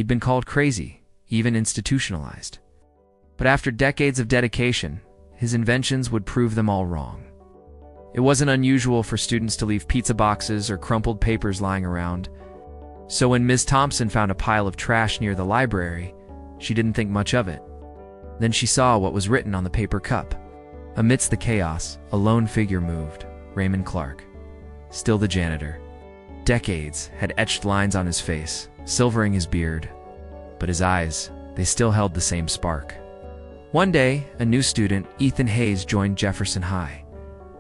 He'd been called crazy, even institutionalized. But after decades of dedication, his inventions would prove them all wrong. It wasn't unusual for students to leave pizza boxes or crumpled papers lying around. So when Ms. Thompson found a pile of trash near the library, she didn't think much of it. Then she saw what was written on the paper cup. Amidst the chaos, a lone figure moved, Raymond Clark, still the janitor. Decades had etched lines on his face, silvering his beard. But his eyes, they still held the same spark. One day, a new student, Ethan Hayes, joined Jefferson High.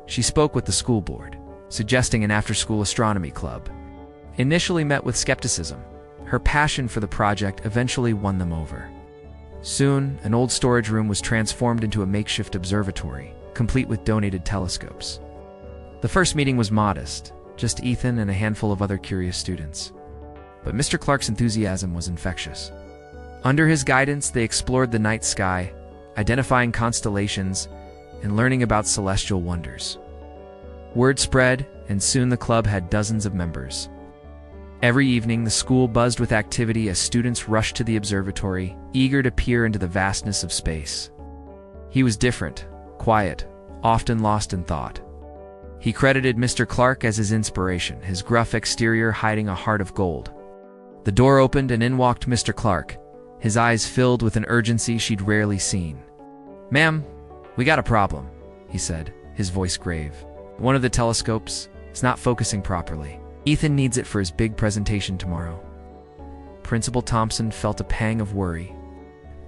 She spoke with the school board, suggesting an after-school astronomy club. Initially met with skepticism, her passion for the project eventually won them over. Soon, an old storage room was transformed into a makeshift observatory, complete with donated telescopes. The first meeting was modest, just Ethan and a handful of other curious students. But Mr. Clark's enthusiasm was infectious. Under his guidance, they explored the night sky, identifying constellations, and learning about celestial wonders. Word spread, and soon the club had dozens of members. Every evening, the school buzzed with activity as students rushed to the observatory, eager to peer into the vastness of space. He was different, quiet, often lost in thought. He credited Mr. Clark as his inspiration, his gruff exterior hiding a heart of gold. The door opened and in walked Mr. Clark, his eyes filled with an urgency she'd rarely seen. "Ma'am, we got a problem," he said, his voice grave. "One of the telescopes is not focusing properly. Ethan needs it for his big presentation tomorrow." Principal Thompson felt a pang of worry.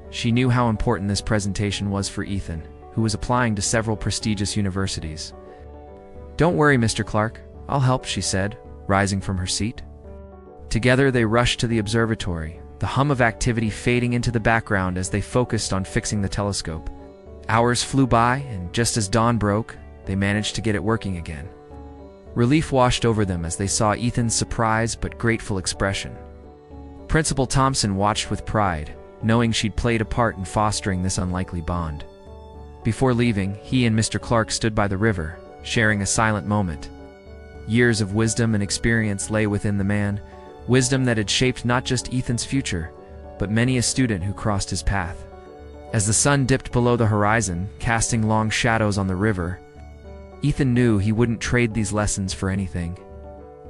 She knew how important this presentation was for Ethan, who was applying to several prestigious universities. "Don't worry, Mr. Clark. I'll help," she said, rising from her seat. Together they rushed to the observatory, the hum of activity fading into the background as they focused on fixing the telescope. Hours flew by, and just as dawn broke, they managed to get it working again. Relief washed over them as they saw Ethan's surprised but grateful expression. Principal Thompson watched with pride, knowing she'd played a part in fostering this unlikely bond. Before leaving, he and Mr. Clark stood by the river, sharing a silent moment. Years of wisdom and experience lay within the man, wisdom that had shaped not just Ethan's future, but many a student who crossed his path. As the sun dipped below the horizon, casting long shadows on the river, Ethan knew he wouldn't trade these lessons for anything.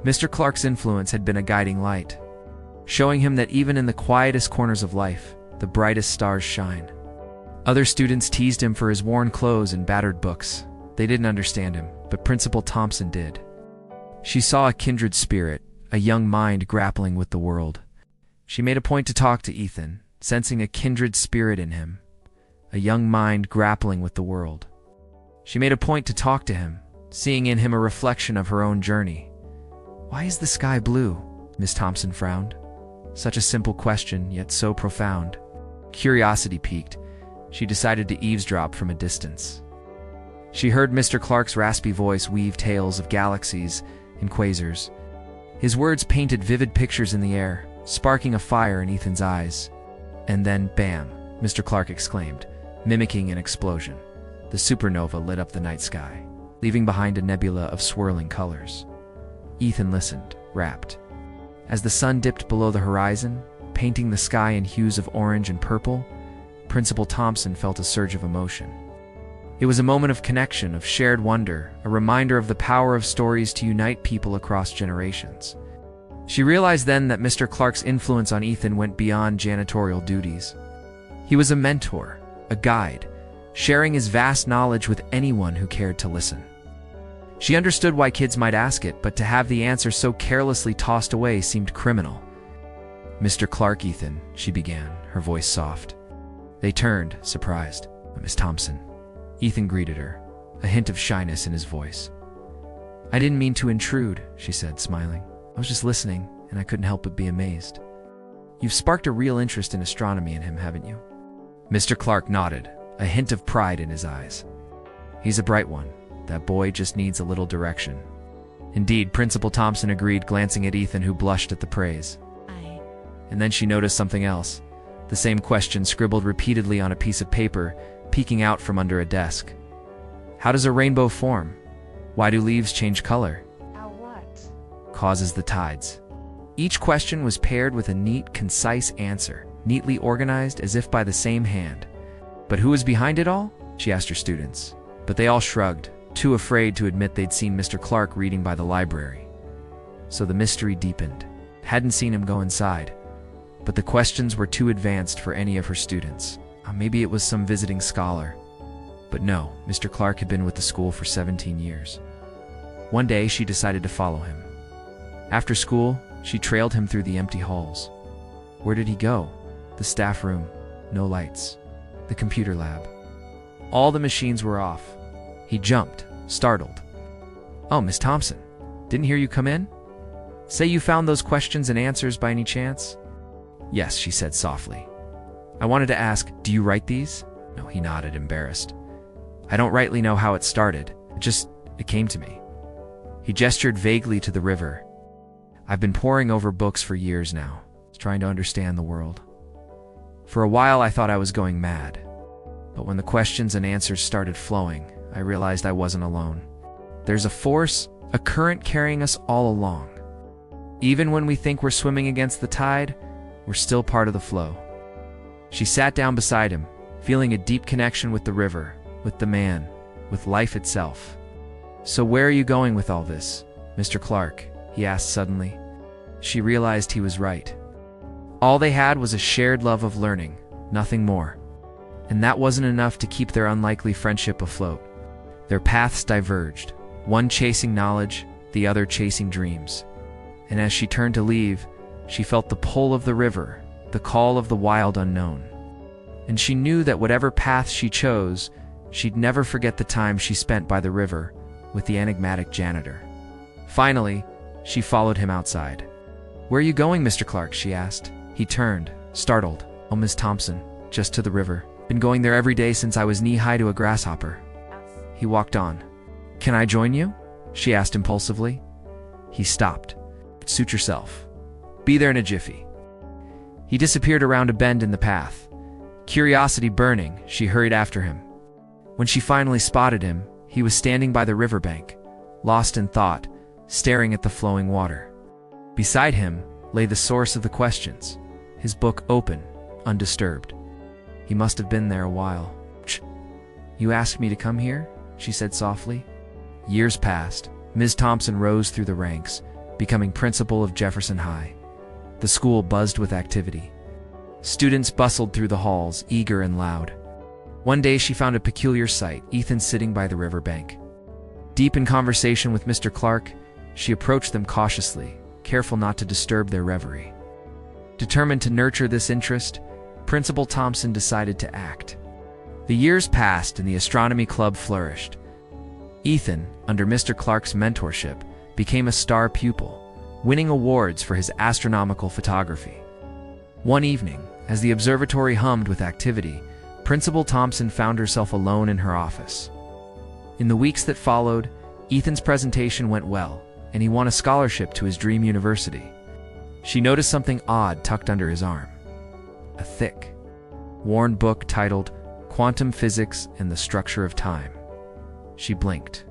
Mr. Clark's influence had been a guiding light, showing him that even in the quietest corners of life, the brightest stars shine. Other students teased him for his worn clothes and battered books. They didn't understand him, but Principal Thompson did. She saw a kindred spirit, a young mind grappling with the world. She made a point to talk to Ethan, sensing a kindred spirit in him, a young mind grappling with the world. She made a point to talk to him, seeing in him a reflection of her own journey. "Why is the sky blue?" Miss Thompson frowned. Such a simple question, yet so profound. Curiosity piqued. She decided to eavesdrop from a distance. She heard Mr. Clark's raspy voice weave tales of galaxies and quasars. His words painted vivid pictures in the air, sparking a fire in Ethan's eyes. And then, bam, Mr. Clark exclaimed, mimicking an explosion. The supernova lit up the night sky, leaving behind a nebula of swirling colors. Ethan listened, rapt. As the sun dipped below the horizon, painting the sky in hues of orange and purple, Principal Thompson felt a surge of emotion. It was a moment of connection, of shared wonder, a reminder of the power of stories to unite people across generations. She realized then that Mr. Clark's influence on Ethan went beyond janitorial duties. He was a mentor, a guide, sharing his vast knowledge with anyone who cared to listen. She understood why kids might ask it, but to have the answer so carelessly tossed away seemed criminal. "Mr. Clark, Ethan," she began, her voice soft. They turned, surprised. "Miss Thompson." Ethan greeted her, a hint of shyness in his voice. "I didn't mean to intrude," she said, smiling. "I was just listening, and I couldn't help but be amazed. You've sparked a real interest in astronomy in him, haven't you?" Mr. Clark nodded, a hint of pride in his eyes. "He's a bright one. That boy just needs a little direction." Indeed, Principal Thompson agreed, glancing at Ethan, who blushed at the praise. And then she noticed something else. The same question scribbled repeatedly on a piece of paper, peeking out from under a desk. "How does a rainbow form? Why do leaves change color?" How what? "Causes the tides." Each question was paired with a neat, concise answer, neatly organized as if by the same hand. But who was behind it all? She asked her students. But they all shrugged, too afraid to admit they'd seen Mr. Clark reading by the library. So the mystery deepened. Hadn't seen him go inside, but the questions were too advanced for any of her students. Maybe it was some visiting scholar. But no, Mr. Clark had been with the school for 17 years. One day, she decided to follow him. After school, she trailed him through the empty halls. Where did he go? The staff room. No lights. The computer lab. All the machines were off. He jumped, startled. "Oh, Miss Thompson, didn't hear you come in? Say you found those questions and answers by any chance?" "Yes," she said softly. "I wanted to ask, do you write these?" No, he nodded, embarrassed. "I don't rightly know how it started. It came to me." He gestured vaguely to the river. "I've been poring over books for years now, trying to understand the world. For a while I thought I was going mad. But when the questions and answers started flowing, I realized I wasn't alone. There's a force, a current carrying us all along. Even when we think we're swimming against the tide, we're still part of the flow." She sat down beside him, feeling a deep connection with the river, with the man, with life itself. "So where are you going with all this, Mr. Clark?" he asked suddenly. She realized he was right. All they had was a shared love of learning, nothing more. And that wasn't enough to keep their unlikely friendship afloat. Their paths diverged, one chasing knowledge, the other chasing dreams. And as she turned to leave, she felt the pull of the river, the call of the wild unknown. And she knew that whatever path she chose, she'd never forget the time she spent by the river with the enigmatic janitor. Finally, she followed him outside. "Where are you going, Mr. Clark?" she asked. He turned, startled. "Oh, Miss Thompson, just to the river. Been going there every day since I was knee-high to a grasshopper." He walked on. "Can I join you?" she asked impulsively. He stopped. "Suit yourself. Be there in a jiffy." He disappeared around a bend in the path. Curiosity burning, she hurried after him. When she finally spotted him, he was standing by the riverbank, lost in thought, staring at the flowing water. Beside him lay the source of the questions, his book open, undisturbed. He must have been there a while. "You asked me to come here?" she said softly. Years passed. Ms. Thompson rose through the ranks, becoming principal of Jefferson High. The school buzzed with activity. Students bustled through the halls, eager and loud. One day she found a peculiar sight, Ethan sitting by the riverbank. Deep in conversation with Mr. Clark, she approached them cautiously, careful not to disturb their reverie. Determined to nurture this interest, Principal Thompson decided to act. The years passed and the astronomy club flourished. Ethan, under Mr. Clark's mentorship, became a star pupil, winning awards for his astronomical photography. One evening, as the observatory hummed with activity, Principal Thompson found herself alone in her office. In the weeks that followed, Ethan's presentation went well, and he won a scholarship to his dream university. She noticed something odd tucked under his arm. A thick, worn book titled Quantum Physics and the Structure of Time. She blinked.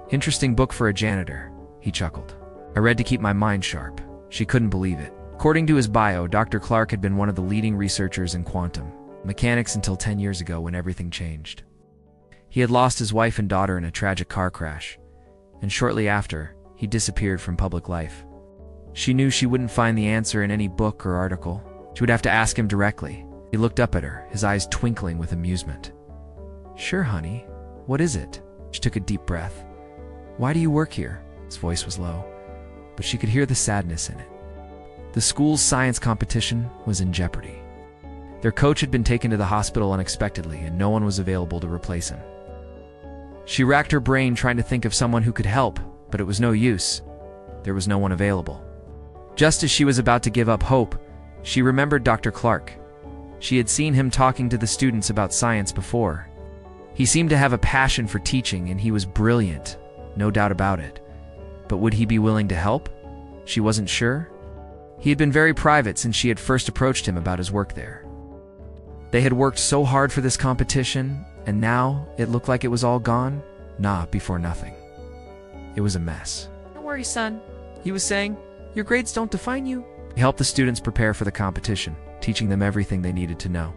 "Interesting book for a janitor," he chuckled. "I read to keep my mind sharp." She couldn't believe it. According to his bio, Dr. Clark had been one of the leading researchers in quantum mechanics until 10 years ago when everything changed. He had lost his wife and daughter in a tragic car crash, and shortly after, he disappeared from public life. She knew she wouldn't find the answer in any book or article. She would have to ask him directly. He looked up at her, his eyes twinkling with amusement. "Sure, honey. What is it?" She took a deep breath. "Why do you work here?" His voice was low, but she could hear the sadness in it. The school's science competition was in jeopardy. Their coach had been taken to the hospital unexpectedly, and no one was available to replace him. She racked her brain trying to think of someone who could help, but it was no use. There was no one available. Just as she was about to give up hope, she remembered Dr. Clark. She had seen him talking to the students about science before. He seemed to have a passion for teaching, and he was brilliant, no doubt about it. But would he be willing to help? She wasn't sure. He had been very private since she had first approached him about his work there. They had worked so hard for this competition, and now it looked like it was all gone. Before nothing. It was a mess. "Don't worry, son," he was saying. Your grades don't define you. He helped the students prepare for the competition, teaching them everything they needed to know.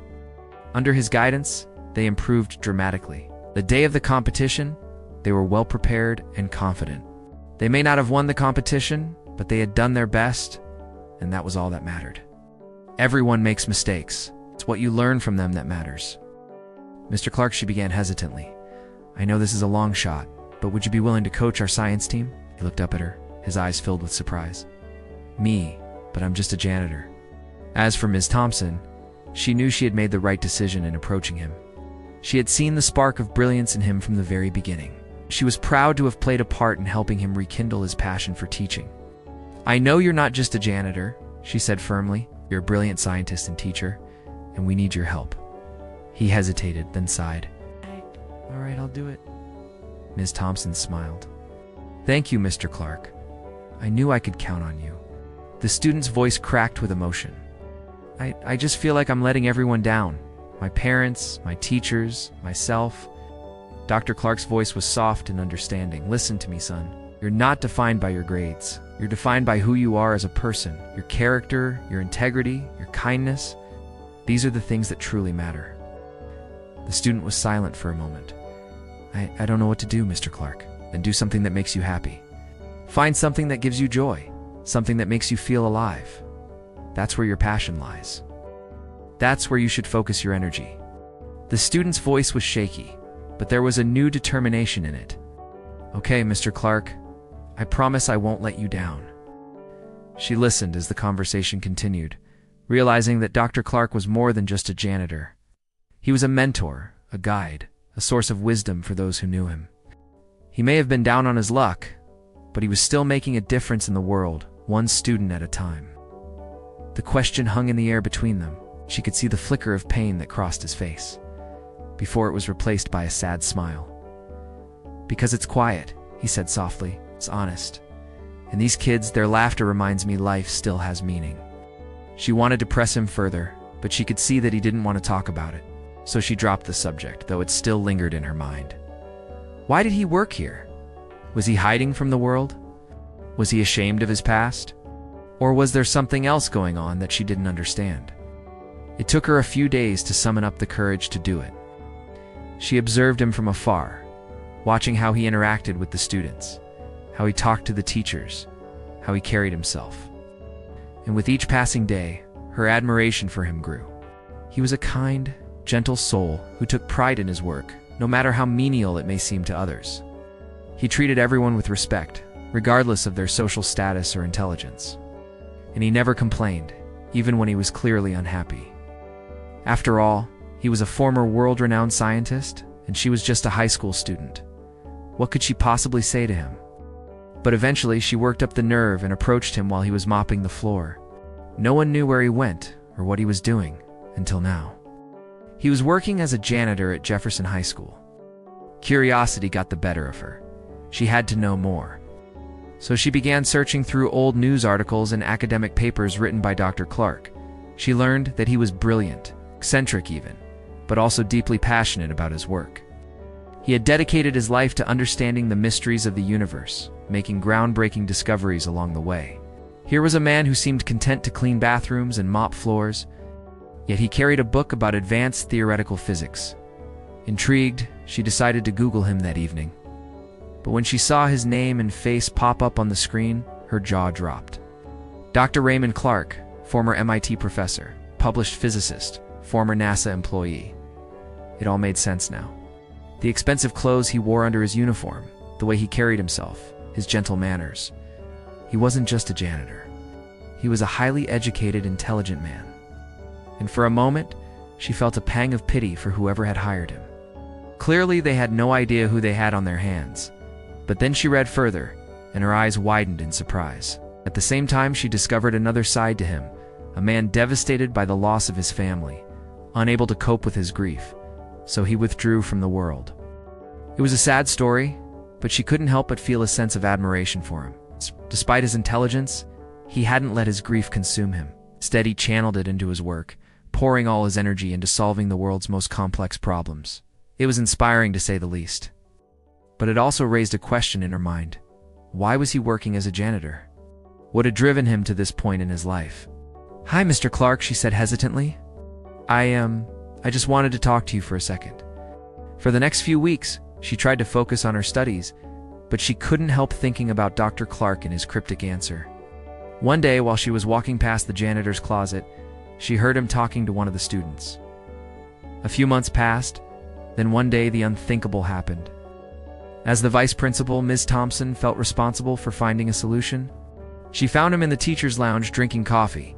Under his guidance, they improved dramatically. The day of the competition, they were well prepared and confident. They may not have won the competition, but they had done their best, and that was all that mattered. Everyone makes mistakes. It's what you learn from them that matters. Mr. Clark, she began hesitantly. I know this is a long shot, but would you be willing to coach our science team? He looked up at her, his eyes filled with surprise. Me, but I'm just a janitor. As for Ms. Thompson, she knew she had made the right decision in approaching him. She had seen the spark of brilliance in him from the very beginning. She was proud to have played a part in helping him rekindle his passion for teaching. I know you're not just a janitor, she said firmly. You're a brilliant scientist and teacher, and we need your help. He hesitated, then sighed. All right, I'll do it. Ms. Thompson smiled. Thank you, Mr. Clark. I knew I could count on you. The student's voice cracked with emotion. I just feel like I'm letting everyone down. My parents, my teachers, myself. Dr. Clark's voice was soft and understanding. Listen to me, son. You're not defined by your grades. You're defined by who you are as a person. Your character, your integrity, your kindness. These are the things that truly matter. The student was silent for a moment. I don't know what to do, Mr. Clark. Then do something that makes you happy. Find something that gives you joy. Something that makes you feel alive. That's where your passion lies. That's where you should focus your energy. The student's voice was shaky, but there was a new determination in it. Okay, Mr. Clark, I promise I won't let you down. She listened as the conversation continued, realizing that Dr. Clark was more than just a janitor. He was a mentor, a guide, a source of wisdom for those who knew him. He may have been down on his luck, but he was still making a difference in the world, one student at a time. The question hung in the air between them. She could see the flicker of pain that crossed his face, before it was replaced by a sad smile. Because it's quiet, he said softly. It's honest. And these kids, their laughter reminds me life still has meaning. She wanted to press him further, but she could see that he didn't want to talk about it. So she dropped the subject, though it still lingered in her mind. Why did he work here? Was he hiding from the world? Was he ashamed of his past? Or was there something else going on that she didn't understand? It took her a few days to summon up the courage to do it. She observed him from afar, watching how he interacted with the students, how he talked to the teachers, how he carried himself. And with each passing day, her admiration for him grew. He was a kind, gentle soul who took pride in his work, no matter how menial it may seem to others. He treated everyone with respect, regardless of their social status or intelligence. And he never complained, even when he was clearly unhappy. After all, he was a former world-renowned scientist, and she was just a high school student. What could she possibly say to him? But eventually she worked up the nerve and approached him while he was mopping the floor. No one knew where he went or what he was doing, until now. He was working as a janitor at Jefferson High School. Curiosity got the better of her. She had to know more. So she began searching through old news articles and academic papers written by Dr. Clark. She learned that he was brilliant, eccentric even, but also deeply passionate about his work. He had dedicated his life to understanding the mysteries of the universe, making groundbreaking discoveries along the way. Here was a man who seemed content to clean bathrooms and mop floors, yet he carried a book about advanced theoretical physics. Intrigued, she decided to Google him that evening. But when she saw his name and face pop up on the screen, her jaw dropped. Dr. Raymond Clark, former MIT professor, published physicist, former NASA employee. It all made sense now. The expensive clothes he wore under his uniform, the way he carried himself, his gentle manners. He wasn't just a janitor. He was a highly educated, intelligent man. And for a moment, she felt a pang of pity for whoever had hired him. Clearly, they had no idea who they had on their hands. But then she read further, and her eyes widened in surprise. At the same time, she discovered another side to him, a man devastated by the loss of his family, unable to cope with his grief, so he withdrew from the world. It was a sad story, but she couldn't help but feel a sense of admiration for him. Despite his intelligence, he hadn't let his grief consume him. Instead, he channeled it into his work, pouring all his energy into solving the world's most complex problems. It was inspiring to say the least. But it also raised a question in her mind. Why was he working as a janitor? what had driven him to this point in his life. "Hi, Mr. Clark," she said hesitantly. I just wanted to talk to you for a second." For the next few weeks, she tried to focus on her studies, but she couldn't help thinking about Dr. Clark and his cryptic answer. One day, while she was walking past the janitor's closet, she heard him talking to one of the students. A few months passed, then one day the unthinkable happened. As the vice principal, Ms. Thompson felt responsible for finding a solution. She found him in the teacher's lounge drinking coffee.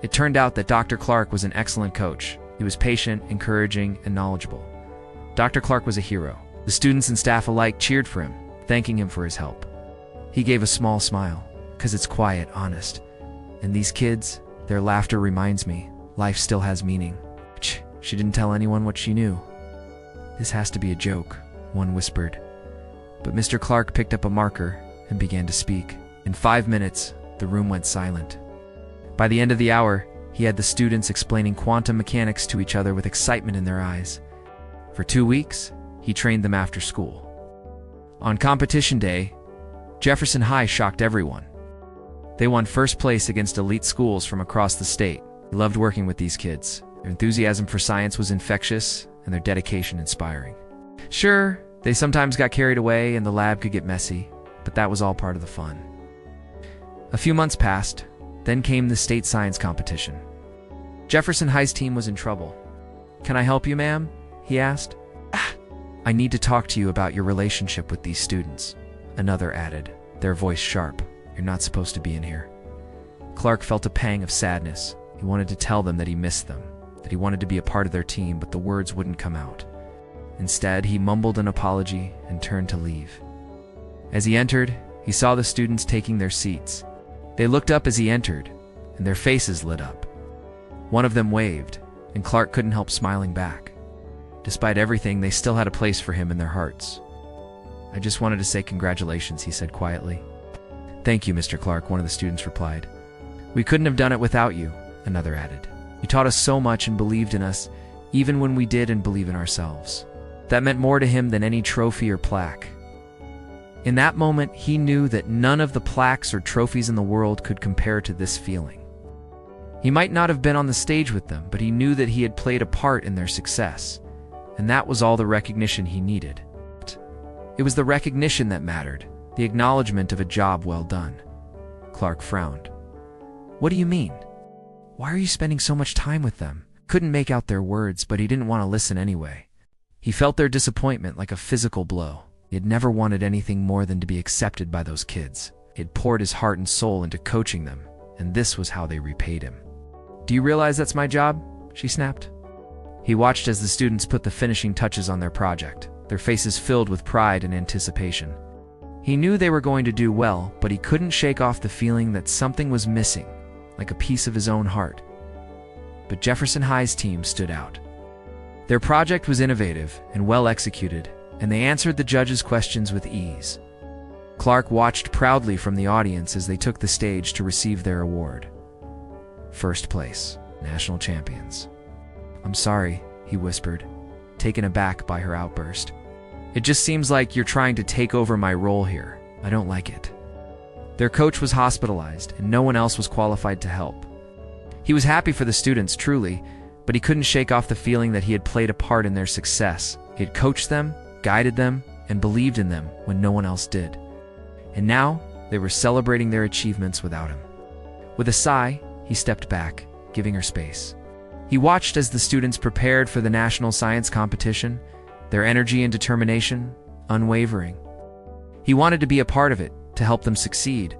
It turned out that Dr. Clark was an excellent coach. He was patient, encouraging, and knowledgeable. Dr. Clark was a hero. The students and staff alike cheered for him, thanking him for his help. He gave a small smile, because it's quiet, honest. And these kids, their laughter reminds me, life still has meaning. She didn't tell anyone what she knew. "This has to be a joke," one whispered. But Mr. Clark picked up a marker and began to speak. In 5 minutes, the room went silent. By the end of the hour, he had the students explaining quantum mechanics to each other with excitement in their eyes. For 2 weeks, he trained them after school. On competition day, Jefferson High shocked everyone. They won first place against elite schools from across the state. He loved working with these kids. Their enthusiasm for science was infectious, and their dedication inspiring. Sure, they sometimes got carried away and the lab could get messy, but that was all part of the fun. A few months passed, then came the state science competition. Jefferson High's team was in trouble. "Can I help you, ma'am?" he asked. "I need to talk to you about your relationship with these students," another added, their voice sharp. "You're not supposed to be in here." Clark felt a pang of sadness. He wanted to tell them that he missed them, that he wanted to be a part of their team, but the words wouldn't come out. Instead, he mumbled an apology and turned to leave. As he entered, he saw the students taking their seats. They looked up as he entered, and their faces lit up. One of them waved, and Clark couldn't help smiling back. Despite everything, they still had a place for him in their hearts. "I just wanted to say congratulations," he said quietly. "Thank you, Mr. Clark," one of the students replied. "We couldn't have done it without you," another added. "You taught us so much and believed in us, even when we didn't believe in ourselves." That meant more to him than any trophy or plaque. In that moment, he knew that none of the plaques or trophies in the world could compare to this feeling. He might not have been on the stage with them, but he knew that he had played a part in their success, and that was all the recognition he needed. It was the recognition that mattered, the acknowledgement of a job well done. Clark frowned. "What do you mean? Why are you spending so much time with them?" Couldn't make out their words, but he didn't want to listen anyway. He felt their disappointment like a physical blow. He had never wanted anything more than to be accepted by those kids. He had poured his heart and soul into coaching them, and this was how they repaid him. "Do you realize that's my job?" she snapped. He watched as the students put the finishing touches on their project, their faces filled with pride and anticipation. He knew they were going to do well, but he couldn't shake off the feeling that something was missing, like a piece of his own heart. But Jefferson High's team stood out. Their project was innovative and well executed, and they answered the judges' questions with ease. Clark watched proudly from the audience as they took the stage to receive their award. First place, national champions. "I'm sorry," he whispered, taken aback by her outburst. "It just seems like you're trying to take over my role here. I don't like it." Their coach was hospitalized, and no one else was qualified to help. He was happy for the students, truly, but he couldn't shake off the feeling that he had played a part in their success. He had coached them, guided them, and believed in them when no one else did. And now, they were celebrating their achievements without him. With a sigh, he stepped back, giving her space. He watched as the students prepared for the national science competition, their energy and determination unwavering. He wanted to be a part of it, to help them succeed,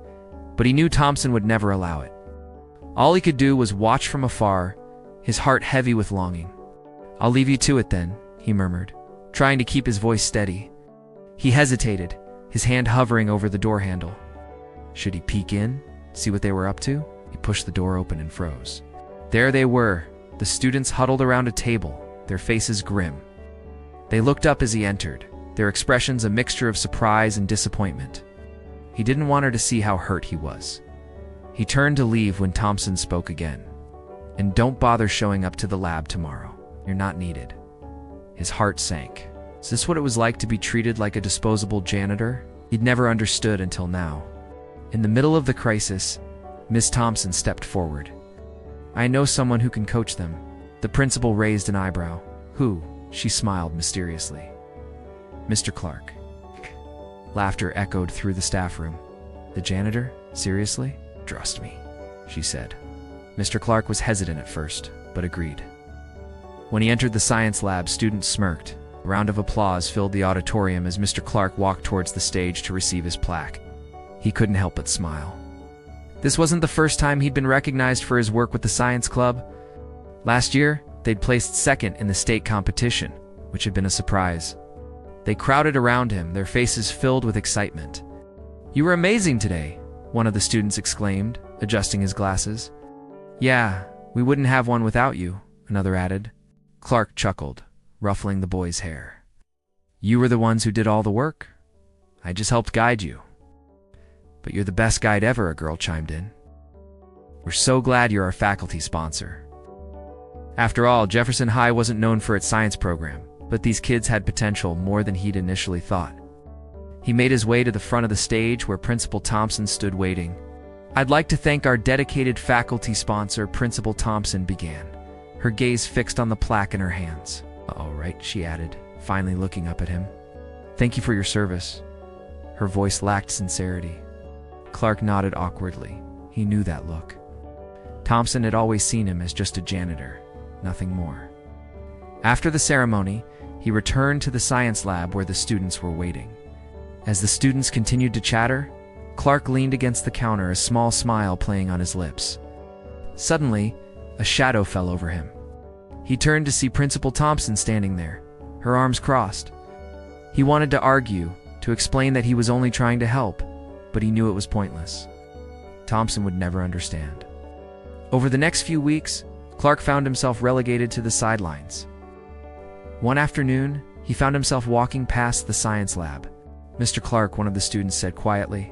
but he knew Thompson would never allow it. All he could do was watch from afar, his heart heavy with longing. "I'll leave you to it then," he murmured, trying to keep his voice steady. He hesitated, his hand hovering over the door handle. Should he peek in, see what they were up to? He pushed the door open and froze. There they were, the students huddled around a table, their faces grim. They looked up as he entered, their expressions a mixture of surprise and disappointment. He didn't want her to see how hurt he was. He turned to leave when Thompson spoke again. "And don't bother showing up to the lab tomorrow. You're not needed." His heart sank. Is this what it was like to be treated like a disposable janitor? He'd never understood until now. In the middle of the crisis, Miss Thompson stepped forward. "I know someone who can coach them." The principal raised an eyebrow. "Who?" She smiled mysteriously. "Mr. Clark." Laughter echoed through the staff room. "The janitor? Seriously?" "Trust me," she said. Mr. Clark was hesitant at first, but agreed. When he entered the science lab, students smirked. A round of applause filled the auditorium as Mr. Clark walked towards the stage to receive his plaque. He couldn't help but smile. This wasn't the first time he'd been recognized for his work with the science club. Last year, they'd placed second in the state competition, which had been a surprise. They crowded around him, their faces filled with excitement. "You were amazing today," one of the students exclaimed, adjusting his glasses. "Yeah, we wouldn't have one without you," another added. Clark chuckled, ruffling the boy's hair. "You were the ones who did all the work. I just helped guide you." "But you're the best guide ever," a girl chimed in. "We're so glad you're our faculty sponsor." After all, Jefferson High wasn't known for its science program, but these kids had potential more than he'd initially thought. He made his way to the front of the stage where Principal Thompson stood waiting. "I'd like to thank our dedicated faculty sponsor," Principal Thompson began, her gaze fixed on the plaque in her hands. "Oh, right," she added, finally looking up at him. "Thank you for your service." Her voice lacked sincerity. Clark nodded awkwardly. He knew that look. Thompson had always seen him as just a janitor, nothing more. After the ceremony, he returned to the science lab where the students were waiting. As the students continued to chatter, Clark leaned against the counter, a small smile playing on his lips. Suddenly, a shadow fell over him. He turned to see Principal Thompson standing there, her arms crossed. He wanted to argue, to explain that he was only trying to help, but he knew it was pointless. Thompson would never understand. Over the next few weeks, Clark found himself relegated to the sidelines. One afternoon, he found himself walking past the science lab. "Mr. Clark," one of the students said quietly.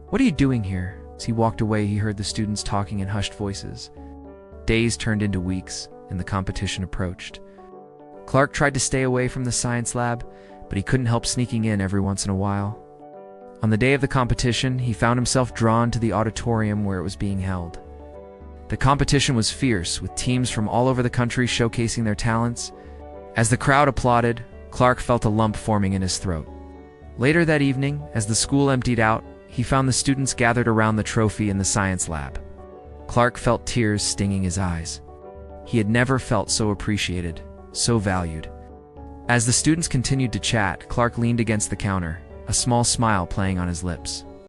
"What are you doing here?" As he walked away, he heard the students talking in hushed voices. Days turned into weeks, and the competition approached. Clark tried to stay away from the science lab, but he couldn't help sneaking in every once in a while. On the day of the competition, he found himself drawn to the auditorium where it was being held. The competition was fierce, with teams from all over the country showcasing their talents. As the crowd applauded, Clark felt a lump forming in his throat. Later that evening, as the school emptied out, he found the students gathered around the trophy in the science lab. Clark felt tears stinging his eyes. He had never felt so appreciated, so valued. As the students continued to chat, Clark leaned against the counter, a small smile playing on his lips.